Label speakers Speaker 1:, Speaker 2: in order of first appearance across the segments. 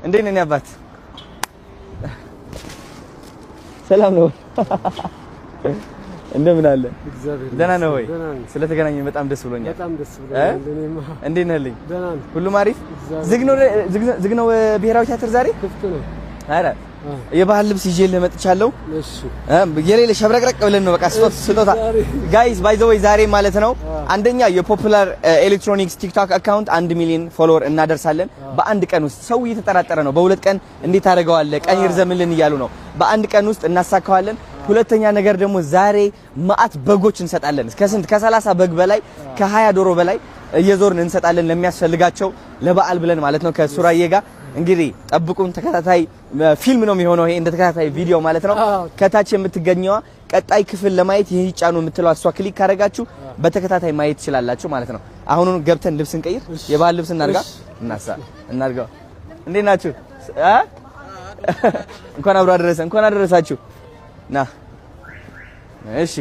Speaker 1: እንዴት ነህ አባት? ሰላም ነው? እንደምን አለ? ደህና ነው ወይ? ስለተገናኘን በጣም ደስ ብሎኛል።
Speaker 2: በጣም ደስ ብሎኛል። እኔማ
Speaker 1: እንዴት ነህልኝ?
Speaker 2: ደህና ነኝ።
Speaker 1: ሁሉም አሪፍ? ዝግ ነው ብሔራዊ ቲያትር ዛሬ?
Speaker 2: ክፍት ነው።
Speaker 1: ኧረ የባህል ልብስ ይዤልህ መጥቻለሁ። እሺ የሌለ ሸብረቅረቅ ብለን ነው በቃ ስጦታ ጋይስ ባይ ዘ ወይ ዛሬ ማለት ነው አንደኛ የፖፑላር ኤሌክትሮኒክስ ቲክቶክ አካውንት 1 ሚሊዮን ፎሎወር እናደርሳለን በአንድ ቀን ውስጥ። ሰው እየተጠራጠረ ነው በሁለት ቀን እንዴት አደርገዋለህ ቀን ይርዘምልን እያሉ ነው። በአንድ ቀን ውስጥ እናሳካዋለን። ሁለተኛ ነገር ደግሞ ዛሬ ማአት በጎች እንሰጣለን። ከስንት ከ30 በግ በላይ ከ20 ዶሮ በላይ እየዞርን እንሰጣለን ለሚያስፈልጋቸው ለበዓል ብለን ማለት ነው ከሱራዬ ጋር። እንግዲህ ጠብቁን። ተከታታይ ፊልም ነው የሚሆነው ይሄ እንደ ተከታታይ ቪዲዮ ማለት ነው። ከታች የምትገኘዋ ቀጣይ ክፍል ለማየት ይሄ ይጫኑ የምትለው እሷ ክሊክ ካደረጋችሁ በተከታታይ ማየት ትችላላችሁ ማለት ነው። አሁን ገብተን ልብስ እንቀይር፣ የባህል ልብስ እናድርገው። እንዴት ናችሁ? እንኳን አብሮ አደረሰ። እንኳን አደረሳችሁ። ና እሺ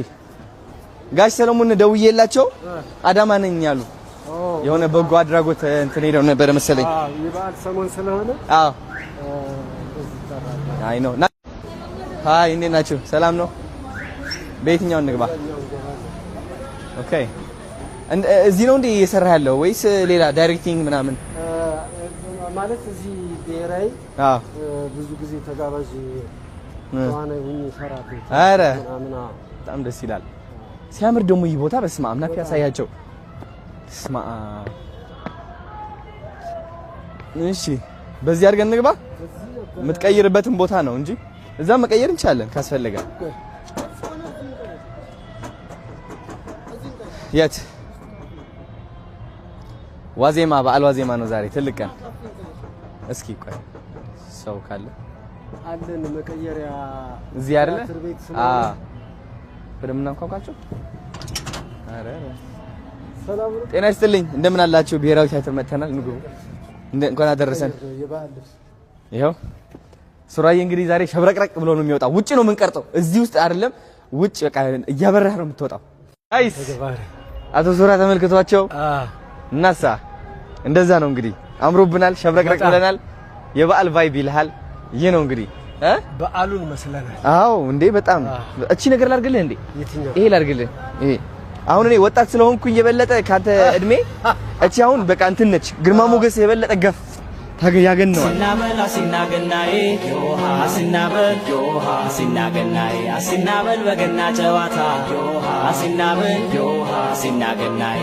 Speaker 1: ጋሽ ሰለሞን ደውዬላቸው አዳማ ነኝ ያሉ የሆነ በጎ አድራጎት እንትን ሄደው ነበር መሰለኝ።
Speaker 2: የበዓል ሰሞን ስለሆነ
Speaker 1: አይ ነው። ሃይ እንዴት ናችሁ? ሰላም ነው? በየትኛው እንግባ? ኦኬ እዚህ ነው እንዴ እየሰራ ያለው ወይስ ሌላ ዳይሬክቲንግ ምናምን?
Speaker 2: ማለት እዚህ ብሔራዊ ብዙ ጊዜ ተጋባዥ ዋናው ሁኚ ሰራተ።
Speaker 1: አረ በጣም ደስ ይላል። ሲያምር ደግሞ ይህ ቦታ በስመ አብ ናፊ ያሳያቸው። ስማ እሺ በዚህ አድርገን እንግባ። የምትቀይርበትን ቦታ ነው እንጂ እዛ መቀየር እንችላለን ካስፈለገ። የት ዋዜማ በዓል ዋዜማ ነው ዛሬ ትልቅ ቀን። እስኪ ቆይ ሰው ካለ
Speaker 2: አለን መቀየሪያ
Speaker 1: እዚህ አይደለ? በደምና እንኳንኳቸው። አረ
Speaker 2: ሰላም ነው።
Speaker 1: ጤና ይስጥልኝ እንደምን አላችሁ? ብሔራዊ ቲያትር መተናል። ንጉ እንኳን አደረሰን። ይሄው ሱራዬ እንግዲህ ዛሬ ሸብረቅረቅ ብሎ ነው የሚወጣው። ውጪ ነው የምንቀርጠው እዚህ ውስጥ አይደለም። ውጪ በቃ እያበራህ ነው የምትወጣው። አይስ አቶ ሱራ ተመልክቷቸው እናሳ እንደዛ ነው እንግዲህ አምሮብናል፣ ሸብረቅረቅ ብለናል። የበዓል ቫይብ ይልሃል። ይሄ ነው እንግዲህ
Speaker 2: በዓሉን መስለናል።
Speaker 1: አዎ እንዴ በጣም እቺ ነገር ላድርግልህ እንዴ? ይሄ ላድርግልህ። ይሄ አሁን እኔ ወጣት ስለሆንኩኝ የበለጠ ካንተ እድሜ እቺ አሁን በቃ እንትን ነች። ግርማ ሞገስ የበለጠ ገፍ ያገነዋል።
Speaker 3: ሲናበል አሲናገናዬ ዮሃ ሲናበል ዮሃ ሲናገናዬ አሲናበል በገና ጨዋታ ዮሃ ሲናበል ዮሃ ሲናገናዬ።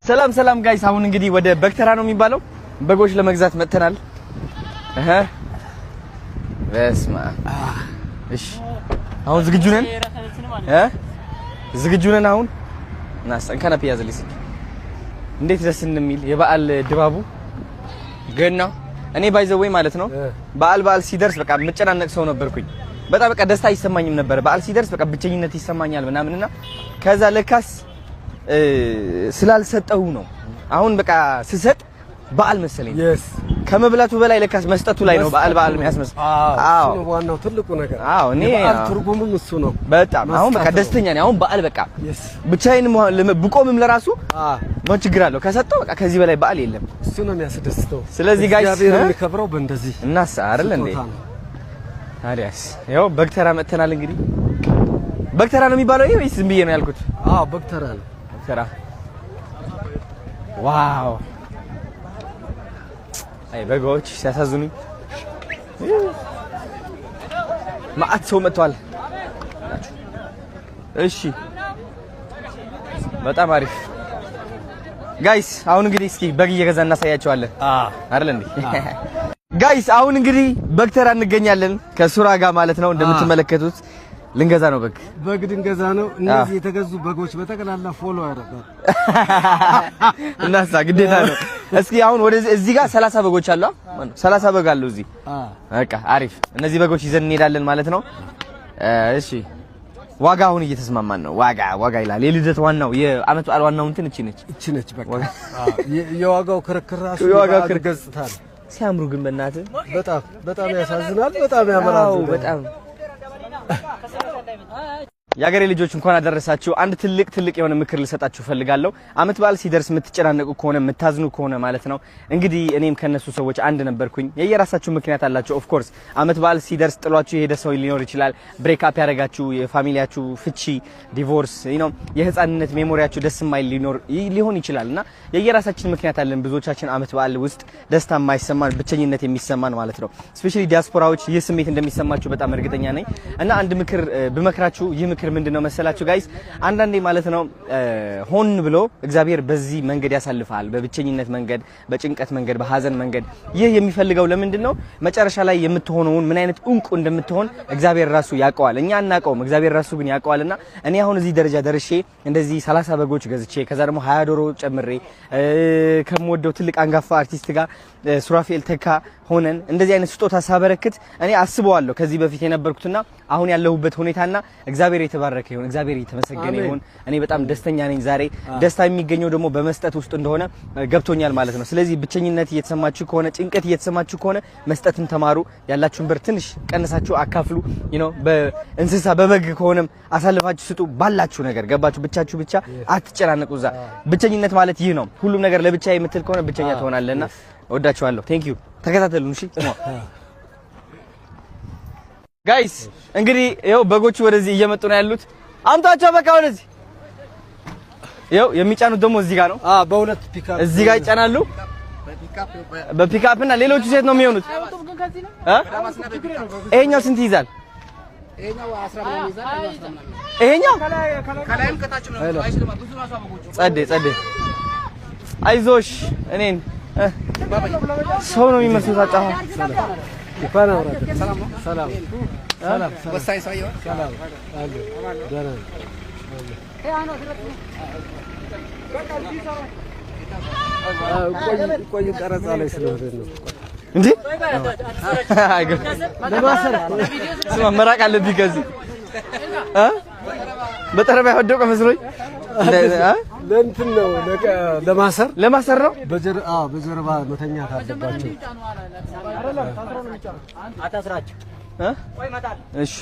Speaker 1: ሰላም ሰላም ጋይስ፣ አሁን እንግዲህ ወደ በግተራ ነው የሚባለው በጎች ለመግዛት መጥተናል። በስማ እሺ አሁን ዝግጁ ነን። ዝግጁ ነን አሁን እናስጠንከና ፒያዝልኝ። እንዴት ደስ እንደሚል የበዓል ድባቡ ገና። እኔ ባይዘወይ ማለት ነው በዓል ሲደርስ በቃ መጨናነቅ ሰው ነበርኩኝ። በጣም በቃ ደስታ አይሰማኝም ነበር። በዓል ሲደርስ በቃ ብቸኝነት ይሰማኛል ምናምንና ከዛ ለካስ ስላልሰጠው ነው። አሁን በቃ ስሰጥ በዓል መሰለኝ። ከመብላቱ በላይ ለካስ መስጠቱ ላይ ነው በዓል የሚያስመስል።
Speaker 2: አዎ ዋናው ትልቁ ነገር።
Speaker 1: አዎ እኔ
Speaker 2: በዓል ትርጉሙም እሱ ነው።
Speaker 1: በጣም አሁን በቃ ደስተኛ ነኝ። አሁን በዓል በቃ ብቻዬን ብቆምም ለራሱ ምን ችግር አለው? ከሰጠው በቃ ከዚህ በላይ በዓል የለም።
Speaker 2: እሱ ነው የሚያስደስተው።
Speaker 1: ስለዚህ ጋይስ
Speaker 2: የሚከብረው በእንደዚህ
Speaker 1: እናሳ አይደል እንዴ? ታዲያስ ያው በግተራ መተናል። እንግዲህ በግተራ ነው የሚባለው ይሄ ወይስ ዝም ብዬ ነው ያልኩት?
Speaker 2: አዎ በግተራ ነው። በግተራ
Speaker 1: ዋው አይ በጎች ሲያሳዝኑኝ። ማአት ሰው መጥቷል። እሺ በጣም አሪፍ ጋይስ። አሁን እንግዲህ እስኪ በግ እየገዛ እናሳያቸዋለን አይደል እንዴ? ጋይስ አሁን እንግዲህ በግተራ እንገኛለን ከሱራ ጋር ማለት ነው። እንደምትመለከቱት ልንገዛ ነው በግ ልንገዛ ነው። እነዚህ የተገዙ በጎች በተቀላላ ፎሎ ያደርጋል እናሳ ግዴታ ነው። እስኪ አሁን ወደዚህ እዚህ ጋር 30 በጎች አሉ። 30 በግ አሉ እዚህ። በቃ አሪፍ። እነዚህ በጎች ይዘን እንሄዳለን ማለት ነው። እሺ ዋጋ አሁን እየተስማማን ነው። ዋጋ ይላል። የልደት ዋናው የዓመት በዓል ዋናው እንትን እቺ ነች በቃ።
Speaker 2: የዋጋው ክርክር ራሱ
Speaker 1: የዋጋው ክርክር
Speaker 2: ገጽታል።
Speaker 1: ሲያምሩ ግን በእናትህ
Speaker 2: በጣም ያሳዝናል። በጣም ያመራል።
Speaker 1: በጣም ያገሬ ልጆች እንኳን አደረሳችሁ። አንድ ትልቅ የሆነ ምክር ልሰጣችሁ ፈልጋለሁ። አመት በዓል ሲደርስ የምትጨናነቁ ከሆነ የምታዝኑ ከሆነ ማለት ነው እንግዲህ እኔም ከነሱ ሰዎች አንድ ነበርኩኝ። የየራሳችሁ ምክንያት አላችሁ። ኦፍ ኮርስ አመት በዓል ሲደርስ ጥሏችሁ የሄደ ሰው ሊኖር ይችላል። ብሬክ አፕ ያደረጋችሁ፣ የፋሚሊያችሁ ፍቺ፣ ዲቮርስ፣ የህፃንነት ሜሞሪያችሁ ደስ የማይል ሊሆን ይችላልና የየራሳችን ምክንያት አለን። ብዙዎቻችን አመት በዓል ውስጥ ደስታ የማይሰማን ብቸኝነት የሚሰማን ማለት ነው። ስፔሻሊ ዲያስፖራዎች ይህ ስሜት እንደሚሰማችሁ በጣም እርግጠኛ ነኝ እና አንድ ምክር ብመክራችሁ ይህ ምክር ምንድነው መሰላችሁ ጋይስ? አንዳንዴ ማለት ነው ሆን ብሎ እግዚአብሔር በዚህ መንገድ ያሳልፋል። በብቸኝነት መንገድ፣ በጭንቀት መንገድ፣ በሐዘን መንገድ። ይህ የሚፈልገው ለምንድነው? መጨረሻ ላይ የምትሆነውን ምን አይነት እንቁ እንደምትሆን እግዚአብሔር ራሱ ያውቀዋል። እኛ አናውቀውም፣ እግዚአብሔር ራሱ ግን ያውቀዋልና እኔ አሁን እዚህ ደረጃ ደርሼ እንደዚህ 30 በጎች ገዝቼ ከዛ ደግሞ 20 ዶሮ ጨምሬ ከምወደው ትልቅ አንጋፋ አርቲስት ጋር ሱራፌል ተካ ሆነን እንደዚህ አይነት ስጦታ ሳበረክት እኔ አስበዋለሁ ከዚህ በፊት የነበርኩትና አሁን ያለሁበት ሁኔታና እግዚአብሔር የተባረከ ይሁን፣ እግዚአብሔር የተመሰገነ ይሁን። እኔ በጣም ደስተኛ ነኝ ዛሬ። ደስታ የሚገኘው ደግሞ በመስጠት ውስጥ እንደሆነ ገብቶኛል ማለት ነው። ስለዚህ ብቸኝነት እየተሰማችሁ ከሆነ፣ ጭንቀት እየተሰማችሁ ከሆነ መስጠትን ተማሩ። ያላችሁን ብር ትንሽ ቀንሳችሁ አካፍሉ። በእንስሳ በበግ ከሆነም አሳልፋችሁ ስጡ። ባላችሁ ነገር ገባችሁ? ብቻችሁ ብቻ አትጨናነቁ። እዛ ብቸኝነት ማለት ይህ ነው። ሁሉም ነገር ለብቻ የምትል ከሆነ ብቸኛ ትሆናለህና ወዳችኋለሁ። ቴንክ ዩ። ተከታተሉን እሺ ጋይስ። እንግዲህ ይኸው በጎቹ ወደዚህ እየመጡ ነው ያሉት። አምጣቸው በቃ ወደዚህ። ይኸው የሚጫኑት ደግሞ እዚህ ጋር ነው።
Speaker 2: በሁለት ፒካፕ
Speaker 1: እዚህ ጋር ይጫናሉ። በፒካፕ እና ሌሎቹ ሴት ነው የሚሆኑት። ይሄኛው ስንት ይይዛል? ይሄኛው ከላይም ከታችም ነው። ጸዴ አይዞሽ እኔን ሰው ነው የሚመስለው። ታጫፋ
Speaker 2: ይፋና ወራደ ሰላም ወሳይ ሰው ይወር ሰላም አለ ደህና ቆይ ቀረጻ ላይ ስለሆነ ነው
Speaker 1: እንዴ? ለማሰር ስማ መራቅ አለብኝ ከዚህ በጠረባ ያወደቀ መስሎኝ
Speaker 2: ለእንትን ነው
Speaker 1: ለማሰር ነው።
Speaker 2: በጀርባ መተኛት አለባቸው።
Speaker 3: አታስራቸው።
Speaker 1: እሺ